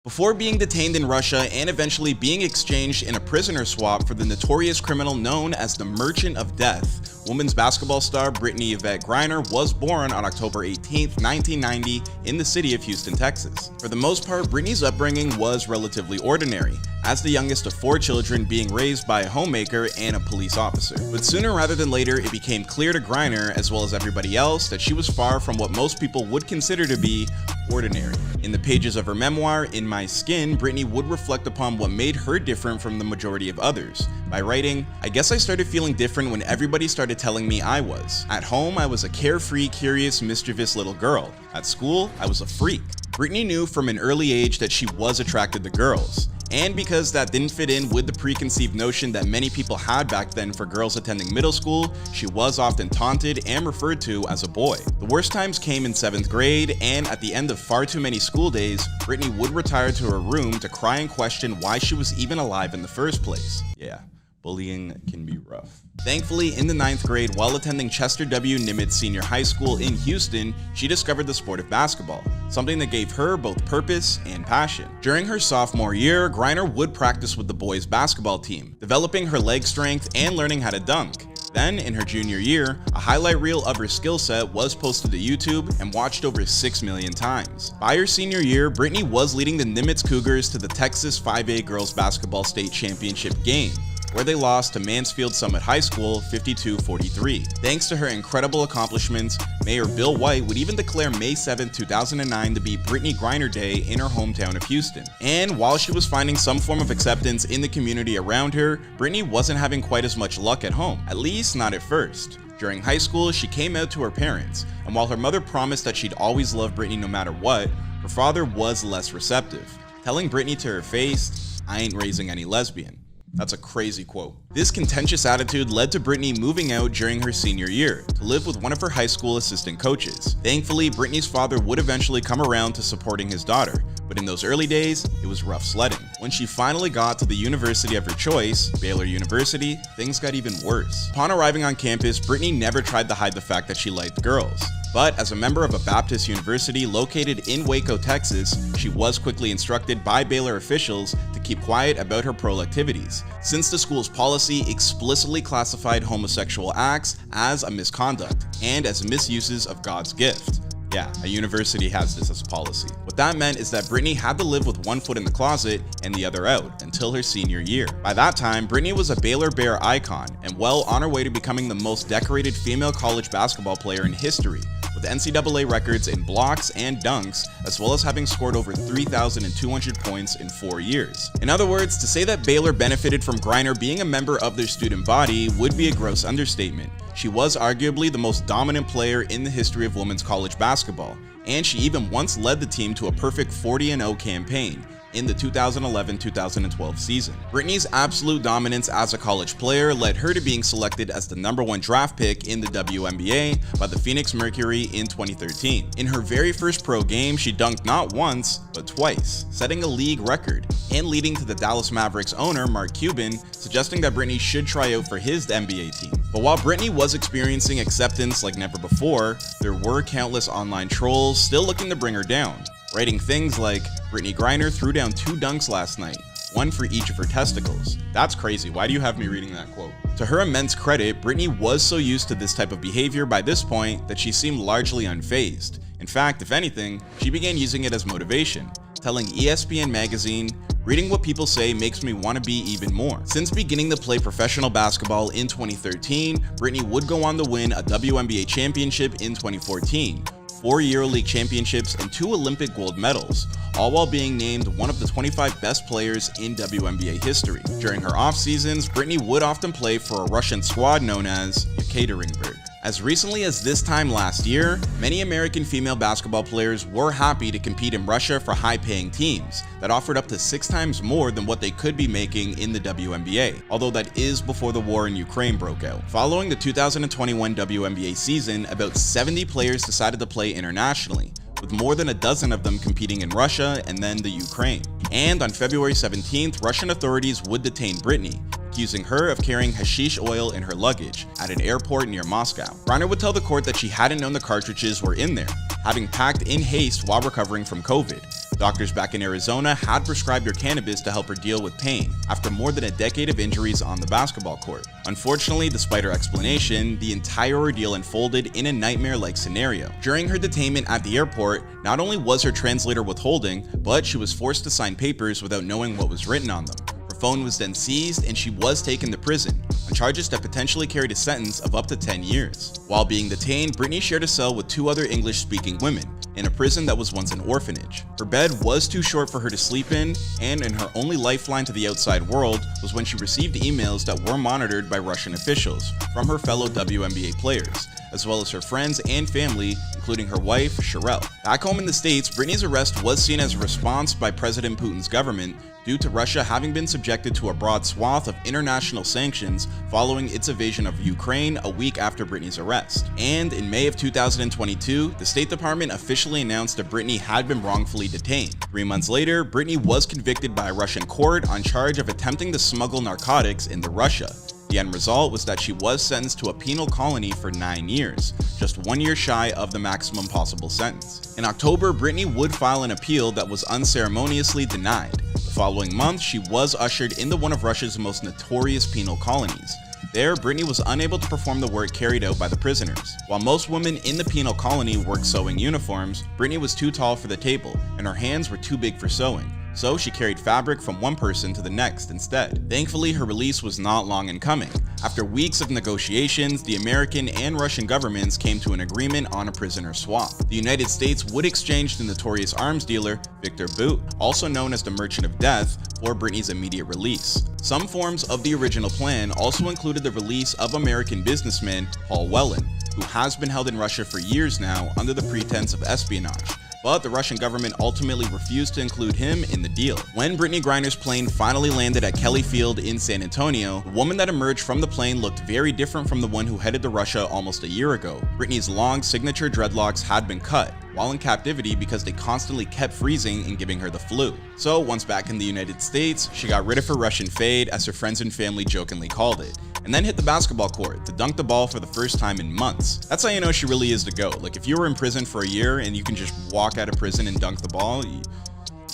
Before being detained in Russia and eventually being exchanged in a prisoner swap for the notorious criminal known as the Merchant of Death, women's basketball star Brittney Griner was born on October 18, 1990 in the city of Houston, Texas. For the most part, Brittney's upbringing was relatively ordinary, as the youngest of 4 children being raised by a homemaker and a police officer. But sooner rather than later, it became clear to Griner, as well as everybody else, that she was far from what most people would consider to be ordinary. In the pages of her memoir, In My Skin, Brittney would reflect upon what made her different from the majority of others, by writing, "I guess I started feeling different when everybody started telling me I was. At home, I was a carefree, curious, mischievous little girl. At school, I was a freak." Brittney knew from an early age that she was attracted to girls. And because that didn't fit in with the preconceived notion that many people had back then for girls attending middle school, she was often taunted and referred to as a boy. The worst times came in 7th grade, and at the end of far too many school days, Brittney would retire to her room to cry and question why she was even alive in the first place. Yeah, bullying can be rough. Thankfully, in the 9th grade, while attending Chester W. Nimitz Senior High School in Houston, she discovered the sport of basketball, something that gave her both purpose and passion. During her sophomore year, Griner would practice with the boys' basketball team, developing her leg strength and learning how to dunk. Then, in her junior year, a highlight reel of her skill set was posted to YouTube and watched over 6 million times. By her senior year, Brittney was leading the Nimitz Cougars to the Texas 5A Girls Basketball State Championship game, where they lost to Mansfield Summit High School 52-43. Thanks to her incredible accomplishments, Mayor Bill White would even declare May 7, 2009 to be Brittney Griner Day in her hometown of Houston. And while she was finding some form of acceptance in the community around her, Brittney wasn't having quite as much luck at home, at least not at first. During high school, she came out to her parents, and while her mother promised that she'd always love Brittney no matter what, her father was less receptive, telling Brittney to her face, "I ain't raising any lesbian." That's a crazy quote. This contentious attitude led to Brittney moving out during her senior year to live with one of her high school assistant coaches. Thankfully, Brittney's father would eventually come around to supporting his daughter, but in those early days, it was rough sledding. When she finally got to the university of her choice, Baylor University, things got even worse. Upon arriving on campus, Brittney never tried to hide the fact that she liked girls. But as a member of a Baptist university located in Waco, Texas, she was quickly instructed by Baylor officials to keep quiet about her pro activities, since the school's policy explicitly classified homosexual acts as a misconduct and as misuses of God's gift. Yeah, a university has this as a policy. What that meant is that Brittney had to live with one foot in the closet and the other out until her senior year. By that time, Brittney was a Baylor Bear icon and well on her way to becoming the most decorated female college basketball player in history, with NCAA records in blocks and dunks, as well as having scored over 3,200 points in 4 years. In other words, to say that Baylor benefited from Griner being a member of their student body would be a gross understatement. She was arguably the most dominant player in the history of women's college basketball, and she even once led the team to a perfect 40-0 campaign in the 2011-2012 season. Brittney's absolute dominance as a college player led her to being selected as the #1 draft pick in the WNBA by the Phoenix Mercury in 2013. In her very first pro game, she dunked not once, but twice, setting a league record, and leading to the Dallas Mavericks owner, Mark Cuban, suggesting that Brittney should try out for his NBA team. But while Brittney was experiencing acceptance like never before, there were countless online trolls still looking to bring her down, writing things like, "Brittney Griner threw down 2 dunks last night, one for each of her testicles." That's crazy. Why do you have me reading that quote? To her immense credit, Brittney was so used to this type of behavior by this point that she seemed largely unfazed. In fact, if anything, she began using it as motivation, telling ESPN magazine, "Reading what people say makes me want to be even more." Since beginning to play professional basketball in 2013, Brittney would go on to win a WNBA championship in 2014, 4 EuroLeague championships, and 2 Olympic gold medals, all while being named one of the 25 best players in WNBA history. During her off seasons, Brittney would often play for a Russian squad known as Yekaterinburg. As recently as this time last year, many American female basketball players were happy to compete in Russia for high-paying teams that offered up to 6 times more than what they could be making in the WNBA, although that is before the war in Ukraine broke out. Following the 2021 WNBA season, about 70 players decided to play internationally, with more than a dozen of them competing in Russia and then the Ukraine. And on February 17th, Russian authorities would detain Brittney, accusing her of carrying hashish oil in her luggage at an airport near Moscow. Griner would tell the court that she hadn't known the cartridges were in there, having packed in haste while recovering from COVID, Doctors back in Arizona had prescribed her cannabis to help her deal with pain after more than a decade of injuries on the basketball court. Unfortunately, despite her explanation, the entire ordeal unfolded in a nightmare-like scenario. During her detainment at the airport, not only was her translator withholding, but she was forced to sign papers without knowing what was written on them. Her phone was then seized and she was taken to prison on charges that potentially carried a sentence of up to 10 years. While being detained, Brittney shared a cell with 2 other English-speaking women in a prison that was once an orphanage. Her bed was too short for her to sleep in, and her only lifeline to the outside world was when she received emails that were monitored by Russian officials from her fellow WNBA players, as well as her friends and family, including her wife, Sherelle. Back home in the States, Brittney's arrest was seen as a response by President Putin's government due to Russia having been subjected to a broad swath of international sanctions following its invasion of Ukraine a week after Brittney's arrest. And in May of 2022, the State Department officially announced that Brittney had been wrongfully detained. 3 months later, Brittney was convicted by a Russian court on charge of attempting to smuggle narcotics into Russia. The end result was that she was sentenced to a penal colony for 9 years, just 1 year shy of the maximum possible sentence. In October, Brittney would file an appeal that was unceremoniously denied. The following month, she was ushered into one of Russia's most notorious penal colonies. There, Brittney was unable to perform the work carried out by the prisoners. While most women in the penal colony worked sewing uniforms, Brittney was too tall for the table, and her hands were too big for sewing. So she carried fabric from one person to the next instead. Thankfully, her release was not long in coming. After weeks of negotiations, the American and Russian governments came to an agreement on a prisoner swap. The United States would exchange the notorious arms dealer, Victor Bout, also known as the Merchant of Death, for Brittney's immediate release. Some forms of the original plan also included the release of American businessman Paul Whelan, who has been held in Russia for years now under the pretense of espionage. But the Russian government ultimately refused to include him in the deal. When Brittney Griner's plane finally landed at Kelly Field in San Antonio, the woman that emerged from the plane looked very different from the one who headed to Russia almost a year ago. Brittney's long signature dreadlocks had been cut while in captivity because they constantly kept freezing and giving her the flu. So once back in the United States, she got rid of her Russian fade, as her friends and family jokingly called it, and then hit the basketball court to dunk the ball for the first time in months. That's how you know she really is the GOAT. Like, if you were in prison for a year and you can just walk out of prison and dunk the ball, you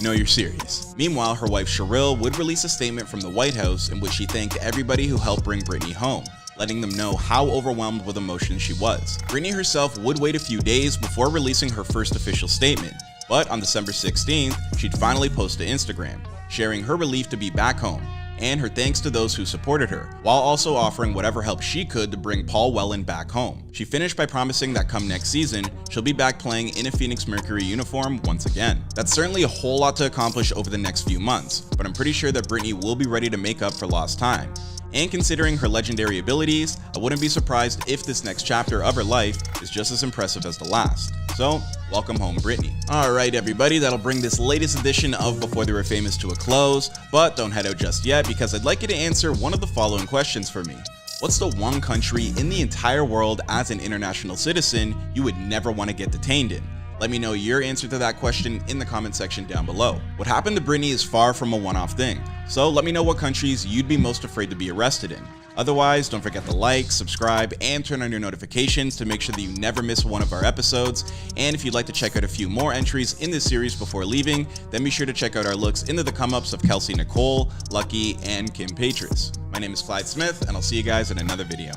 know you're serious. Meanwhile, her wife Sherelle would release a statement from the White House in which she thanked everybody who helped bring Brittney home, letting them know how overwhelmed with emotion she was. Brittney herself would wait a few days before releasing her first official statement, but on December 16th, she'd finally post to Instagram, sharing her relief to be back home and her thanks to those who supported her, while also offering whatever help she could to bring Paul Whelan back home. She finished by promising that come next season, she'll be back playing in a Phoenix Mercury uniform once again. That's certainly a whole lot to accomplish over the next few months, but I'm pretty sure that Brittney will be ready to make up for lost time. And considering her legendary abilities, I wouldn't be surprised if this next chapter of her life is just as impressive as the last. So, welcome home, Brittney. Alright everybody, that'll bring this latest edition of Before They Were Famous to a close, but don't head out just yet because I'd like you to answer one of the following questions for me. What's the one country in the entire world as an international citizen you would never want to get detained in? Let me know your answer to that question in the comment section down below. What happened to Brittney is far from a one-off thing, so let me know what countries you'd be most afraid to be arrested in. Otherwise, don't forget to like, subscribe, and turn on your notifications to make sure that you never miss one of our episodes. And if you'd like to check out a few more entries in this series before leaving, then be sure to check out our looks into the come-ups of Kelsey Nicole, Lucky, and Kim Patris. My name is Clyde Smith, and I'll see you guys in another video.